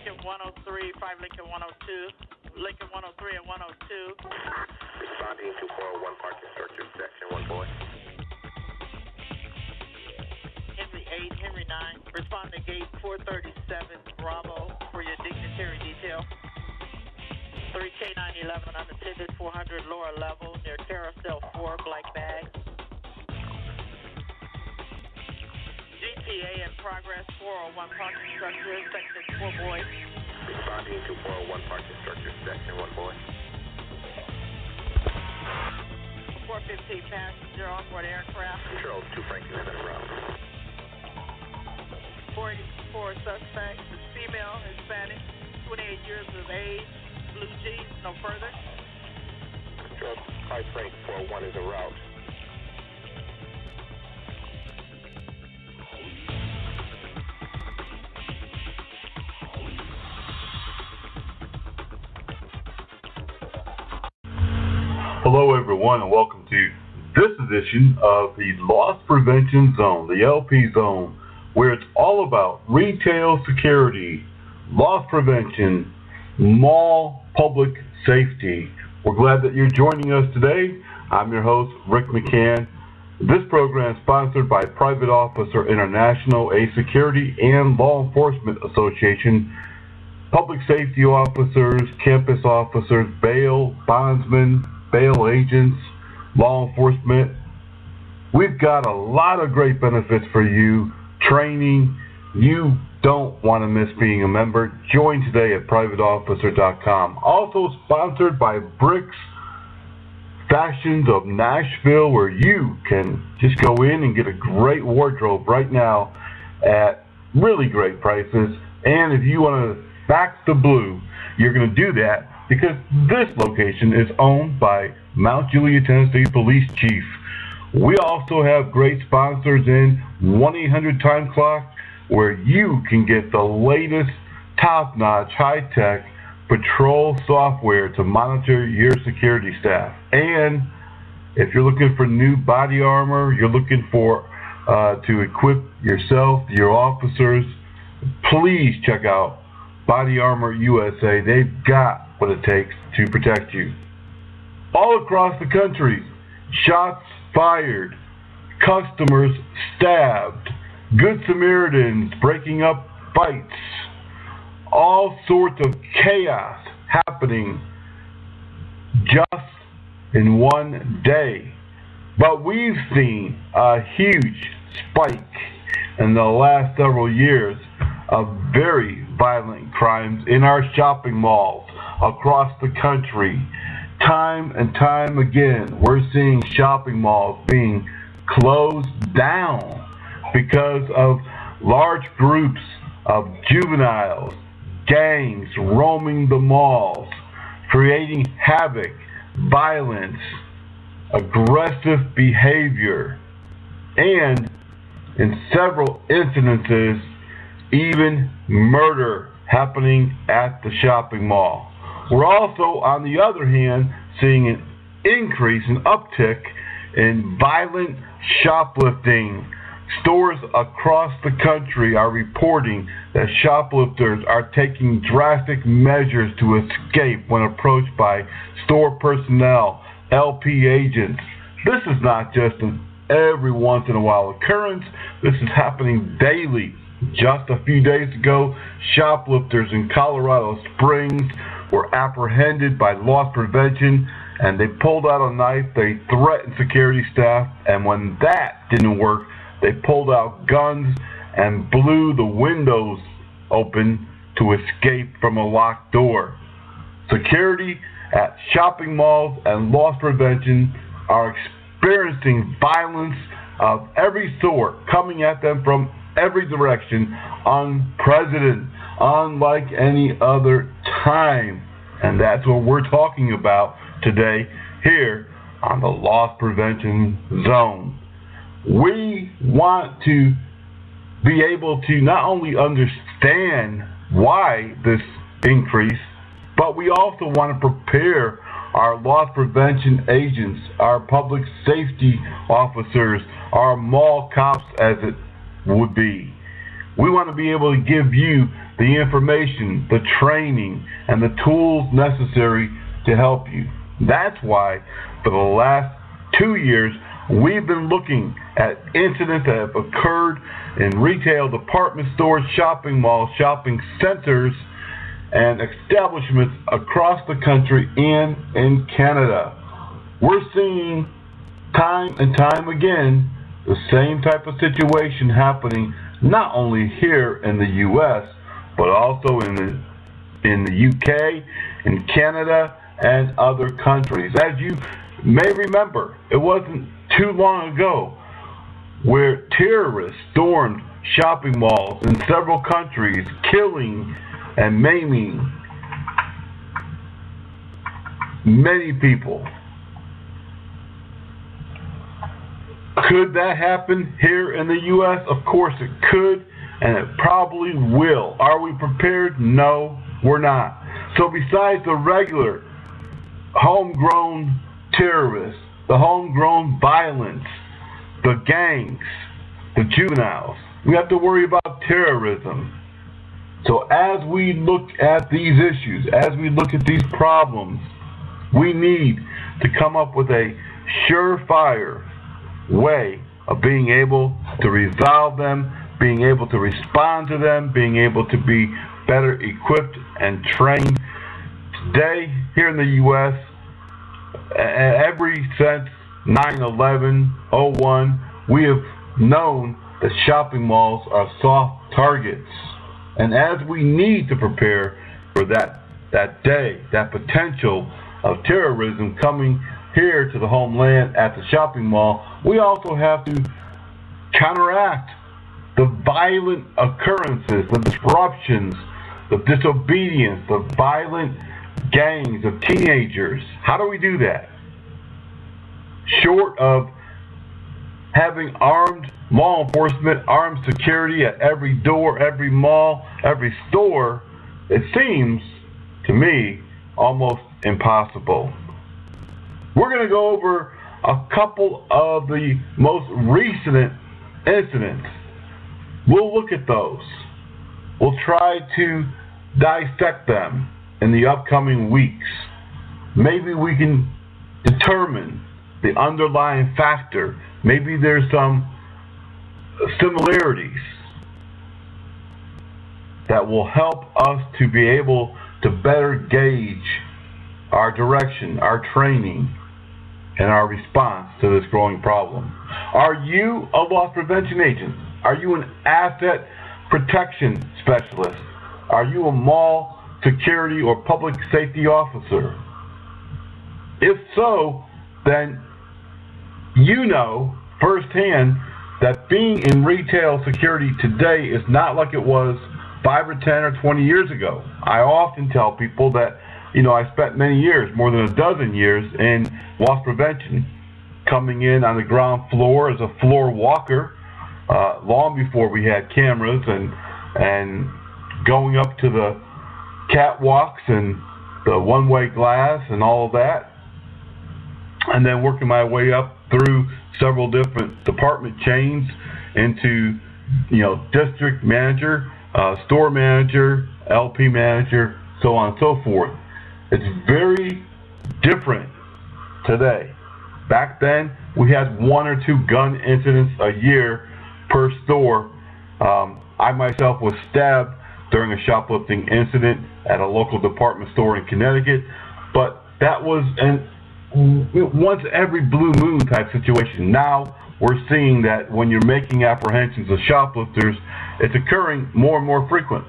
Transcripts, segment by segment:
Lincoln 103, 5 Lincoln 102, Lincoln 103 and 102. Responding to 401 parking structure, section 1 boy. Henry 8, Henry 9. Respond to gate 437, Bravo, for your dignitary detail. 3K911, unattended, 400 lower level, near Carousel 4, black bag. GTA in progress, 401 parking structure, section 4 boy. Responding to 401 parking structure, section 1 boy. 415 passenger onboard aircraft. Control 2 Franklin en route. 484 suspect, is female, Hispanic, 28 years of age, blue jeans, no further. Control 5 Frank 401 is en route. Hello everyone and welcome to this edition of the Loss Prevention Zone, the LP Zone, where it's all about retail security, loss prevention, mall public safety. We're glad that you're joining us today. I'm your host, Rick McCann. This program is sponsored by Private Officer International, a security and law enforcement association. Public safety officers, campus officers, bail, bondsmen, bail agents, law enforcement. We've got a lot of great benefits for you. Training. You don't want to miss being a member. Join today at privateofficer.com. Also sponsored by Bricks Fashions of Nashville, where you can just go in and get a great wardrobe right now at really great prices. And if you want to back the blue, you're going to do that because this location is owned by Mount Juliet, Tennessee Police Chief. We also have great sponsors in 1-800-TIME-CLOCK, where you can get the latest top-notch, high-tech patrol software to monitor your security staff. And if you're looking for new body armor, you're looking for to equip yourself, your officers, please check out Body Armor USA. They've got what it takes to protect you. All across the country, shots fired, customers stabbed, Good Samaritans breaking up fights, all sorts of chaos happening just in one day. But we've seen a huge spike in the last several years of very violent crimes in our shopping malls across the country. Time and time again, we're seeing shopping malls being closed down because of large groups of juveniles, gangs roaming the malls, creating havoc, violence, aggressive behavior, and in several incidences, even murder happening at the shopping mall. We're also, on the other hand, seeing an increase, an uptick in violent shoplifting. Stores across the country are reporting that shoplifters are taking drastic measures to escape when approached by store personnel, LP agents. This is not just an every once in a while occurrence. This is happening daily. Just a few days ago, shoplifters in Colorado Springs were apprehended by loss prevention, and they pulled out a knife. They threatened security staff, and when that didn't work, they pulled out guns and blew the windows open to escape from a locked door. Security at shopping malls and loss prevention are experiencing violence of every sort coming at them from every direction, unprecedented, unlike any other time. And that's what we're talking about today here on the Loss Prevention Zone. We want to be able to not only understand why this increase, but we also want to prepare our loss prevention agents, our public safety officers, our mall cops as it would be. We want to be able to give you the information, the training, and the tools necessary to help you. That's why for the last 2 years, we've been looking at incidents that have occurred in retail department stores, shopping malls, shopping centers, and establishments across the country and in Canada. We're seeing time and time again the same type of situation happening not only here in the U.S., but also in the U.K., in Canada, and other countries. As you may remember, it wasn't too long ago where terrorists stormed shopping malls in several countries, killing and maiming many people. Could that happen here in the U.S.? Of course it could, and it probably will. Are we prepared? No, we're not. So besides the regular homegrown terrorists, the homegrown violence, the gangs, the juveniles, we have to worry about terrorism. So as we look at these issues, as we look at these problems, we need to come up with a surefire way of being able to resolve them, being able to respond to them, being able to be better equipped and trained. Today, here in the U.S., since 9/11/01, we have known that shopping malls are soft targets. And as we need to prepare for that day, that potential of terrorism coming here to the homeland at the shopping mall, we also have to counteract the violent occurrences, the disruptions, the disobedience, the violent gangs of teenagers. How do we do that? Short of having armed law enforcement, armed security at every door, every mall, every store, it seems to me almost impossible. We're going to go over a couple of the most recent incidents. We'll look at those. We'll try to dissect them in the upcoming weeks. Maybe we can determine the underlying factor. Maybe there's some similarities that will help us to be able to better gauge our direction, our training, and our response to this growing problem. Are you a loss prevention agent? Are you an asset protection specialist? Are you a mall security or public safety officer? If so, then you know firsthand that being in retail security today is not like it was 5 or 10 or 20 years ago. I often tell people that, I spent many years, more than a dozen years, in loss prevention, coming in on the ground floor as a floor walker, long before we had cameras, and going up to the catwalks and the one-way glass and all of that, and then working my way up through several different department chains into, district manager, store manager, LP manager, so on and so forth. It's very different today. Back then, we had 1 or 2 gun incidents a year per store. I myself was stabbed during a shoplifting incident at a local department store in Connecticut, but that was an once every blue moon type situation. Now we're seeing that when you're making apprehensions of shoplifters, it's occurring more and more frequent.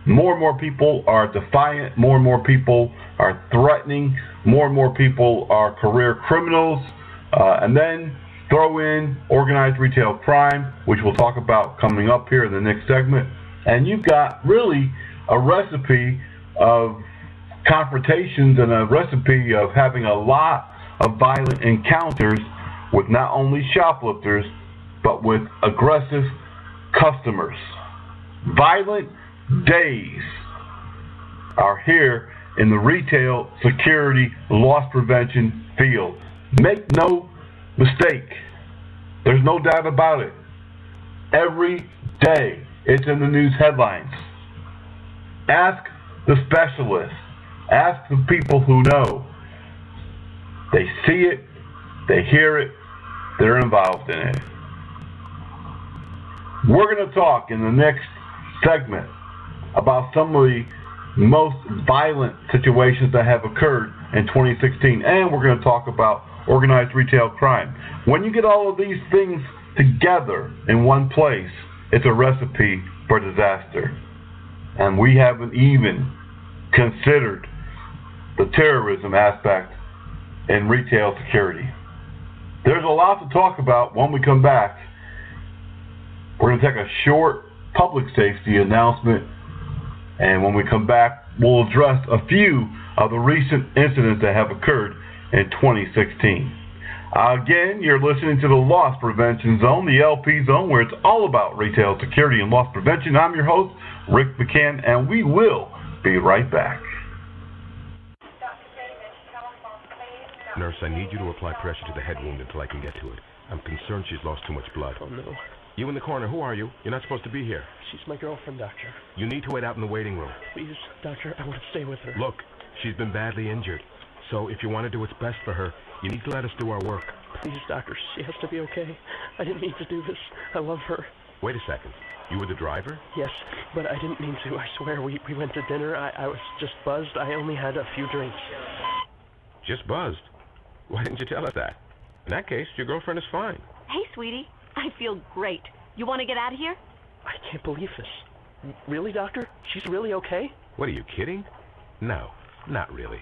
More and more people are defiant, more and more people are threatening, more and more people are career criminals, and then throw in organized retail crime, which we'll talk about coming up here in the next segment. And you've got really a recipe of confrontations and a recipe of having a lot of violent encounters with not only shoplifters, but with aggressive customers. Violent days are here in the retail security loss prevention field. Make no mistake, there's no doubt about it. Every day it's in the news headlines. Ask the specialists. Ask the people who know. They see it, they hear it, they're involved in it. We're going to talk in the next segment about some of the most violent situations that have occurred in 2016, and we're going to talk about organized retail crime. When you get all of these things together in one place, it's a recipe for disaster. And we haven't even considered the terrorism aspect in retail security. There's a lot to talk about when we come back. We're going to take a short public safety announcement, and when we come back, we'll address a few of the recent incidents that have occurred in 2016. Again, you're listening to the Loss Prevention Zone, the LP Zone, where it's all about retail security and loss prevention. I'm your host, Rick McCann, and we will be right back. Nurse, I need you to apply pressure to the head wound until I can get to it. I'm concerned she's lost too much blood. Oh, no. You in the corner, who are you? You're not supposed to be here. She's my girlfriend, Doctor. You need to wait out in the waiting room. Please, Doctor, I want to stay with her. Look, she's been badly injured. So if you want to do what's best for her, you need to let us do our work. Please, Doctor, she has to be okay. I didn't mean to do this. I love her. Wait a second. You were the driver? Yes, but I didn't mean to. I swear, we went to dinner. I was just buzzed. I only had a few drinks. Just buzzed? Why didn't you tell us that? In that case, your girlfriend is fine. Hey, sweetie. I feel great. You want to get out of here? I can't believe this. Really, Doctor? She's really okay? What, are you kidding? No, not really.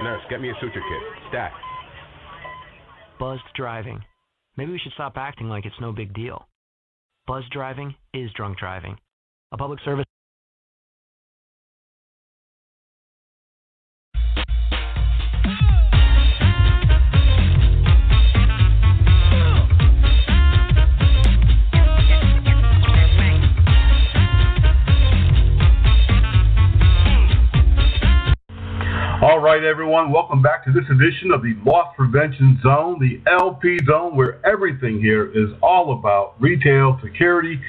Nurse, get me a suture kit. Stat. Buzzed driving. Maybe we should stop acting like it's no big deal. Buzzed driving is drunk driving. A public service. All right, everyone, welcome back to this edition of the Loss Prevention Zone, the LP Zone, where everything here is all about retail security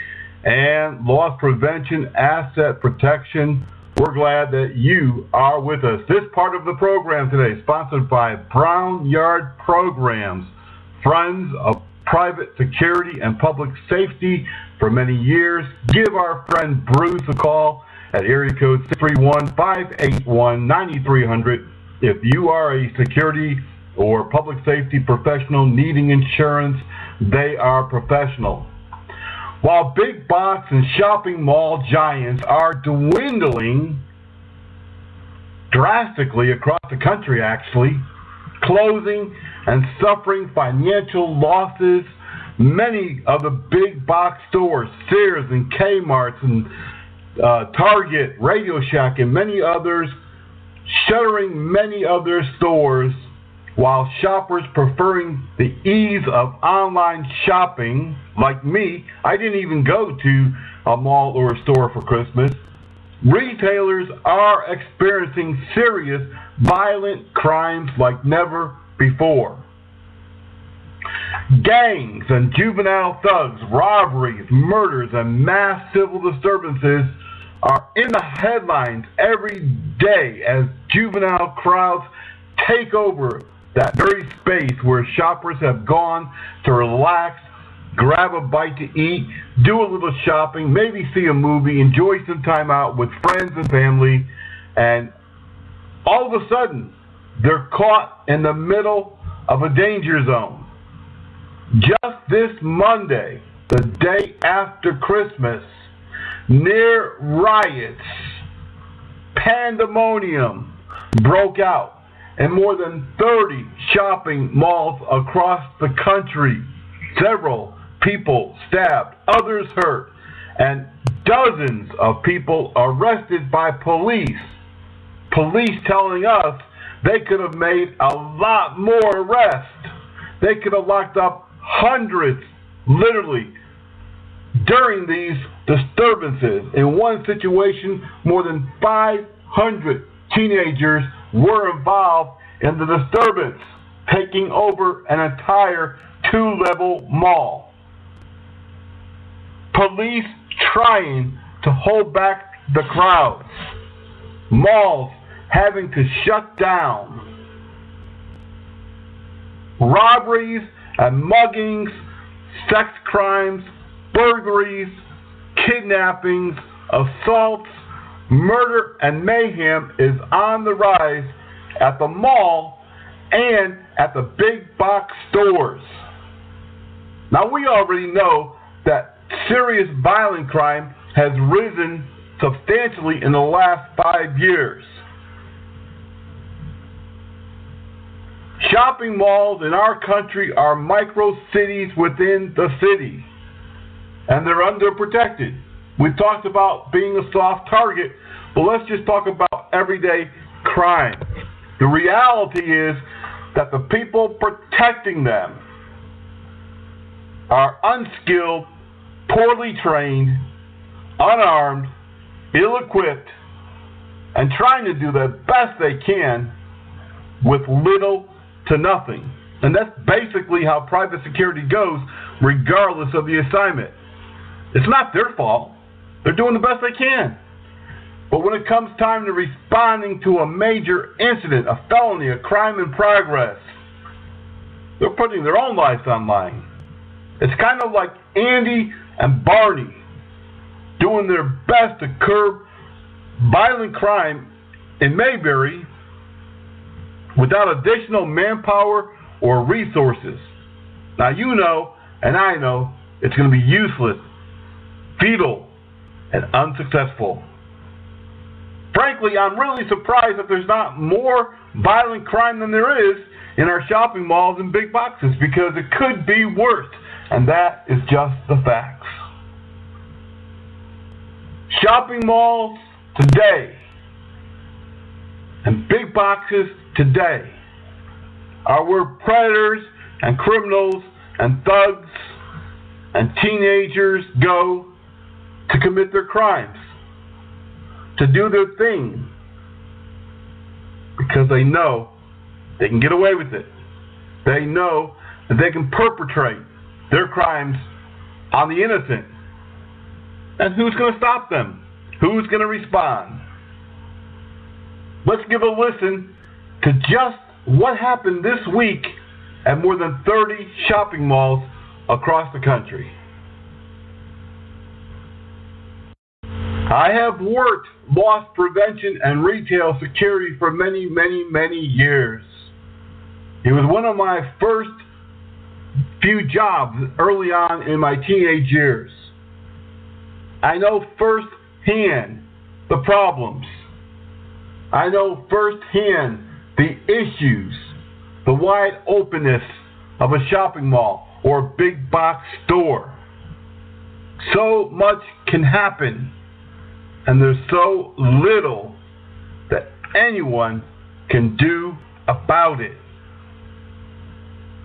and loss prevention, asset protection. We're glad that you are with us. This part of the program today is sponsored by Brown Yard Programs, friends of private security and public safety for many years. Give our friend Bruce a call at area code 631-581-9300 if you are a security or public safety professional needing insurance. They are professional. While big box and shopping mall giants are dwindling drastically across the country, actually, closing and suffering financial losses, many of the big box stores, Sears and Kmart's and Target, Radio Shack, and many others, shuttering many of their stores, while shoppers preferring the ease of online shopping. Like me, I didn't even go to a mall or a store for Christmas. Retailers are experiencing serious violent crimes like never before. Gangs and juvenile thugs, robberies, murders, and mass civil disturbances are in the headlines every day as juvenile crowds take over that very space where shoppers have gone to relax, grab a bite to eat, do a little shopping, maybe see a movie, enjoy some time out with friends and family, and all of a sudden they're caught in the middle of a danger zone. Just this Monday, the day after Christmas, near riots, pandemonium broke out in more than 30 shopping malls across the country. Several people stabbed, others hurt, and dozens of people arrested by police. Police telling us they could have made a lot more arrests. They could have locked up hundreds, literally, during these disturbances. In one situation, more than 500 teenagers were involved in the disturbance, taking over an entire two-level mall. Police trying to hold back the crowds. Malls having to shut down. Robberies and muggings, sex crimes, burglaries, kidnappings, assaults, murder, and mayhem is on the rise at the mall and at the big box stores. Now, we already know that serious violent crime has risen substantially in the last 5 years. Shopping malls in our country are micro cities within the city, and they're underprotected. We've talked about being a soft target, but let's just talk about everyday crime. The reality is that the people protecting them are unskilled, poorly trained, unarmed, ill-equipped, and trying to do the best they can with little to nothing. And that's basically how private security goes, regardless of the assignment. It's not their fault. They're doing the best they can. But when it comes time to responding to a major incident, a felony, a crime in progress, they're putting their own lives on line. It's kind of like Andy and Barney doing their best to curb violent crime in Mayberry without additional manpower or resources. Now you know, and I know, it's going to be useless, futile, and unsuccessful. Frankly, I'm really surprised that there's not more violent crime than there is in our shopping malls and big boxes, because it could be worse, and that is just the facts. Shopping malls today and big boxes today are where predators and criminals and thugs and teenagers go to commit their crimes, to do their thing, because they know they can get away with it. They know that they can perpetrate their crimes on the innocent. And who's going to stop them? Who's going to respond? Let's give a listen to just what happened this week at more than 30 shopping malls across the country. I have worked loss prevention and retail security for many, many, many years. It was one of my first few jobs early on in my teenage years. I know firsthand the problems. I know firsthand the issues, the wide openness of a shopping mall or a big box store. So much can happen, and there's so little that anyone can do about it.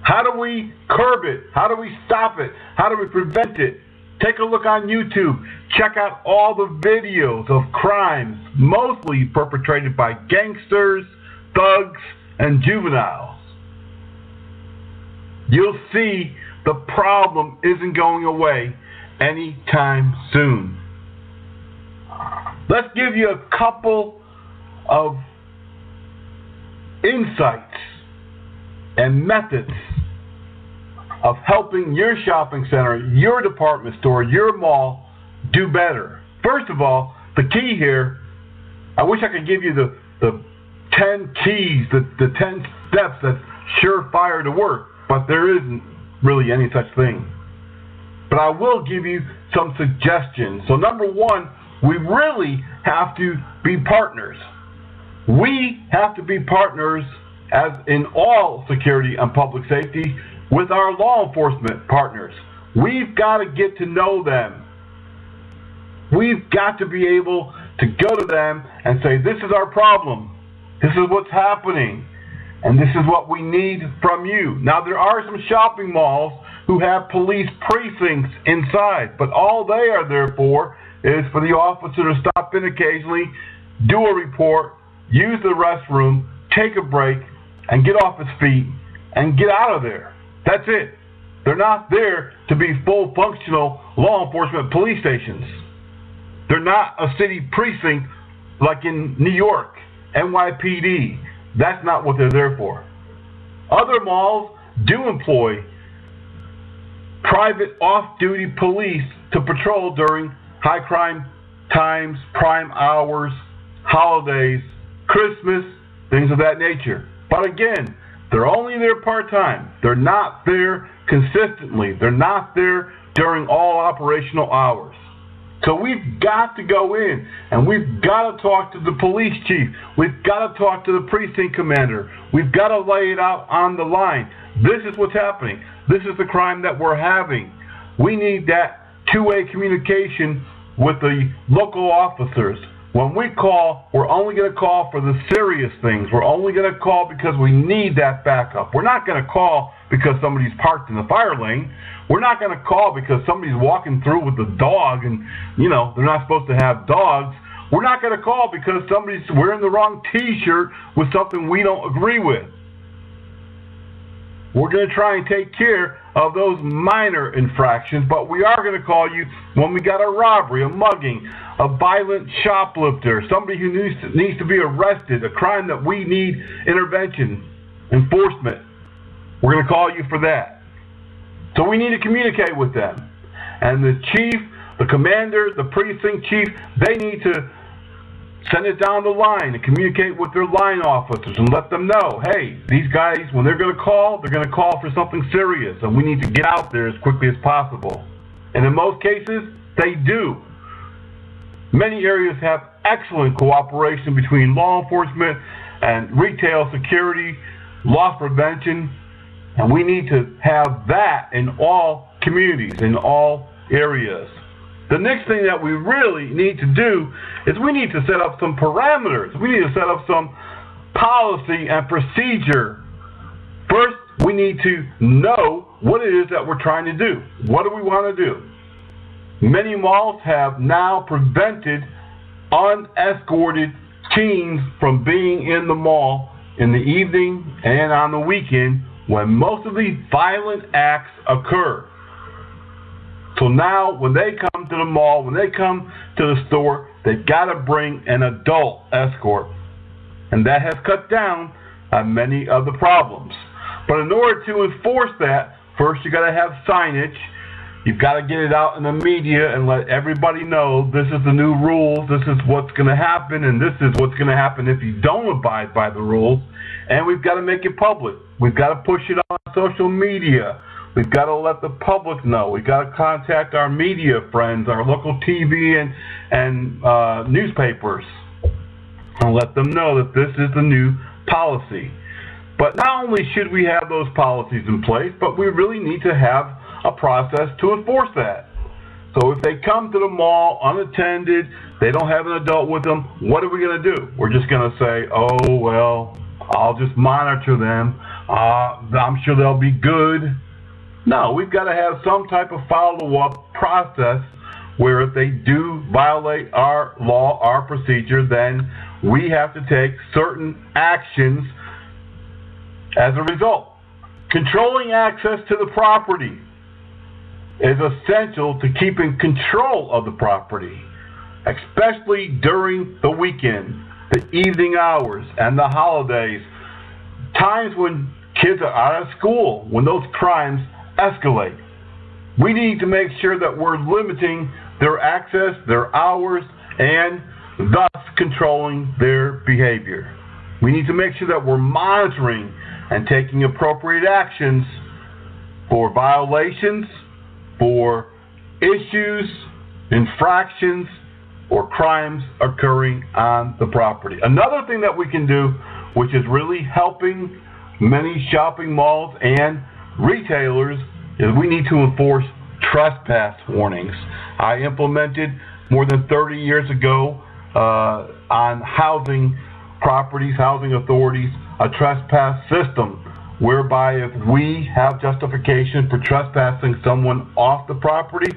How do we curb it? How do we stop it? How do we prevent it? Take a look on YouTube. Check out all the videos of crimes, mostly perpetrated by gangsters, thugs, and juveniles. You'll see the problem isn't going away anytime soon. Let's give you a couple of insights and methods of helping your shopping center, your department store, your mall do better. First of all, the key here, I wish I could give you the 10 keys, the 10 steps that's surefire to work, but there isn't really any such thing. But I will give you some suggestions. So number one, we really have to be partners. We have to be partners, as in all security and public safety, with our law enforcement partners. We've got to get to know them. We've got to be able to go to them and say, this is our problem. This is what's happening. And this is what we need from you. Now, there are some shopping malls who have police precincts inside, but all they are there for is for the officer to stop in occasionally, do a report, use the restroom, take a break, and get off his feet and get out of there. That's it. They're not there to be full functional law enforcement police stations. They're not a city precinct like in New York, NYPD. That's not what they're there for. Other malls do employ private off-duty police to patrol during high crime times, prime hours, holidays, Christmas, things of that nature. But again, they're only there part-time. They're not there consistently. They're not there during all operational hours. So we've got to go in and we've got to talk to the police chief. We've got to talk to the precinct commander. We've got to lay it out on the line. This is what's happening. This is the crime that we're having. We need that two-way communication with the local officers. When we call, we're only going to call for the serious things. We're only going to call because we need that backup. We're not going to call because somebody's parked in the fire lane. We're not going to call because somebody's walking through with a dog and, you know, they're not supposed to have dogs. We're not going to call because somebody's wearing the wrong T-shirt with something we don't agree with. We're going to try and take care of those minor infractions, but we are going to call you when we got a robbery, a mugging, a violent shoplifter, somebody who needs to be arrested, a crime that we need intervention, enforcement. We're going to call you for that. So we need to communicate with them. And the chief, the commander, the precinct chief, they need to send it down the line and communicate with their line officers and let them know, hey, these guys, when they're going to call for something serious, and we need to get out there as quickly as possible. And in most cases, they do. Many areas have excellent cooperation between law enforcement and retail security, loss prevention, and we need to have that in all communities, in all areas. The next thing that we really need to do is we need to set up some parameters. We need to set up some policy and procedure. First, we need to know what it is that we're trying to do. What do we want to do? Many malls have now prevented unescorted teens from being in the mall in the evening and on the weekend when most of these violent acts occur. So now when they come to the mall, when they come to the store, they've got to bring an adult escort. And that has cut down on many of the problems. But in order to enforce that, first you got to have signage. You've got to get it out in the media and let everybody know this is the new rules, this is what's going to happen, and this is what's going to happen if you don't abide by the rules. And we've got to make it public. We've got to push it on social media. We've got to let the public know. We've got to contact our media friends, our local TV and newspapers, and let them know that this is the new policy. But not only should we have those policies in place, but we really need to have a process to enforce that. So if they come to the mall unattended, they don't have an adult with them, what are we going to do? We're just going to say, oh, well, I'll just monitor them. I'm sure they'll be good. No, we've got to have some type of follow-up process where if they do violate our law, our procedure, then we have to take certain actions as a result. Controlling access to the property is essential to keeping control of the property, especially during the weekend, the evening hours, and the holidays, times when kids are out of school, when those crimes escalate. We need to make sure that we're limiting their access, their hours, and thus controlling their behavior. We need to make sure that we're monitoring and taking appropriate actions for violations, for issues, infractions, or crimes occurring on the property. Another thing that we can do, which is really helping many shopping malls and retailers, is we need to enforce trespass warnings. I implemented more than 30 years ago on housing properties, housing authorities, a trespass system whereby if we have justification for trespassing someone off the property,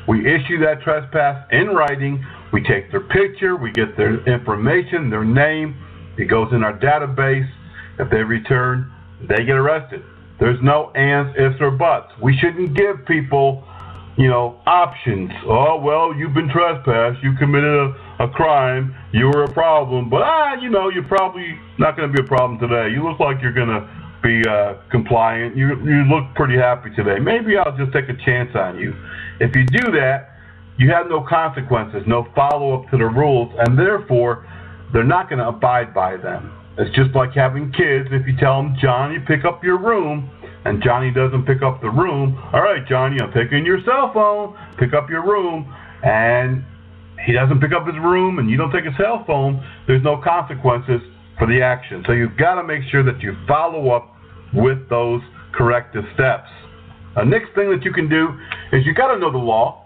we issue that trespass in writing, we take their picture, we get their information, their name, it goes in our database. If they return, they get arrested. There's no ands, ifs, or buts. We shouldn't give people options. Oh, well, you've been trespassed. You committed a crime. You were a problem. But, you're probably not going to be a problem today. You look like you're going to be compliant. You look pretty happy today. Maybe I'll just take a chance on you. If you do that, you have no consequences, no follow-up to the rules, and therefore, they're not going to abide by them. It's just like having kids. If you tell them, Johnny, pick up your room, and Johnny doesn't pick up the room, all right, Johnny, I'm picking your cell phone, pick up your room, and he doesn't pick up his room, and you don't take his cell phone, there's no consequences for the action. So you've got to make sure that you follow up with those corrective steps. The next thing that you can do is you got to know the law.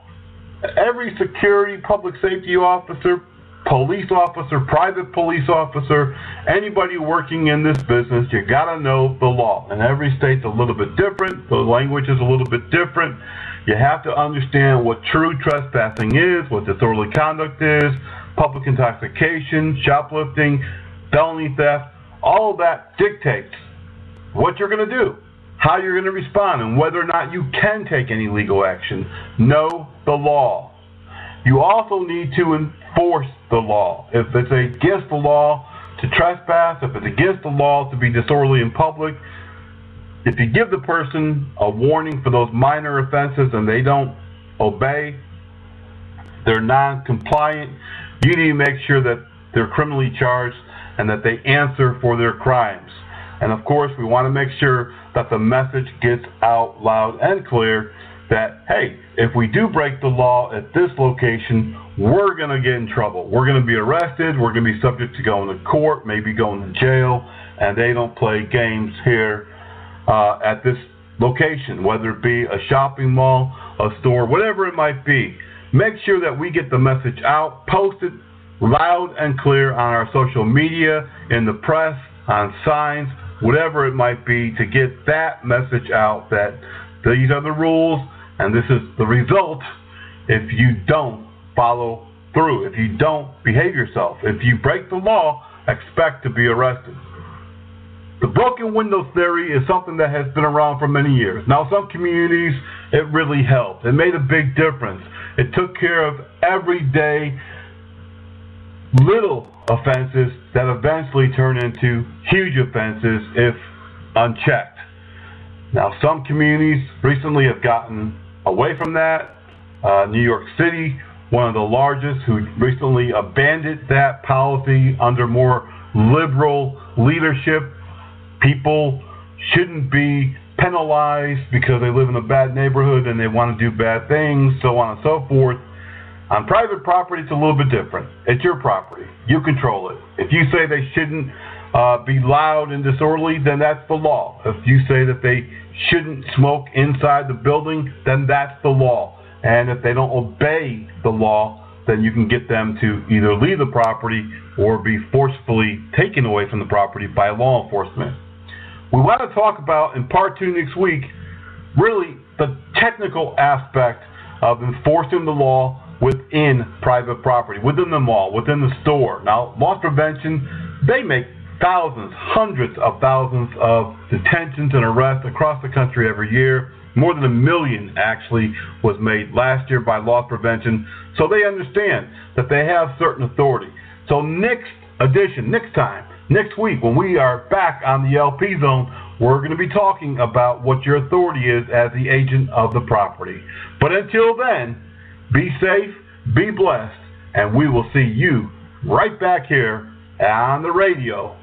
Every security, public safety officer, police officer, private police officer, anybody working in this business, you got to know the law. And every state's a little bit different. The language is a little bit different. You have to understand what true trespassing is, what disorderly conduct is, public intoxication, shoplifting, felony theft. All of that dictates what you're going to do, how you're going to respond, and whether or not you can take any legal action. Know the law. You also need to enforce the law. If it's against the law to trespass, if it's against the law to be disorderly in public, if you give the person a warning for those minor offenses and they don't obey, they're non-compliant, you need to make sure that they're criminally charged and that they answer for their crimes. And of course, we want to make sure that the message gets out loud and clear that, hey, if we do break the law at this location, we're going to get in trouble. We're going to be arrested. We're going to be subject to going to court, maybe going to jail, and they don't play games here at this location, whether it be a shopping mall, a store, whatever it might be. Make sure that we get the message out, post it loud and clear on our social media, in the press, on signs, whatever it might be, to get that message out that these are the rules and this is the result if you don't follow through, if you don't behave yourself. If you break the law, expect to be arrested. The broken window theory is something that has been around for many years. Now, some communities, it really helped. It made a big difference. It took care of everyday little offenses that eventually turn into huge offenses if unchecked. Now, some communities recently have gotten away from that. New York City, one of the largest, who recently abandoned that policy under more liberal leadership. People shouldn't be penalized because they live in a bad neighborhood and they want to do bad things, so on and so forth. On private property, it's a little bit different. It's your property. You control it. If you say they shouldn't be loud and disorderly, then that's the law. If you say that they shouldn't smoke inside the building, then that's the law. And if they don't obey the law, then you can get them to either leave the property or be forcefully taken away from the property by law enforcement. We want to talk about, in part 2 next week, really the technical aspect of enforcing the law within private property, within the mall, within the store. Now, loss prevention, they make thousands, hundreds of thousands of detentions and arrests across the country every year. More than 1 million actually was made last year by loss prevention. So they understand that they have certain authority. So next time, next week, when we are back on the LP Zone, we're going to be talking about what your authority is as the agent of the property. But until then, be safe, be blessed, and we will see you right back here on the radio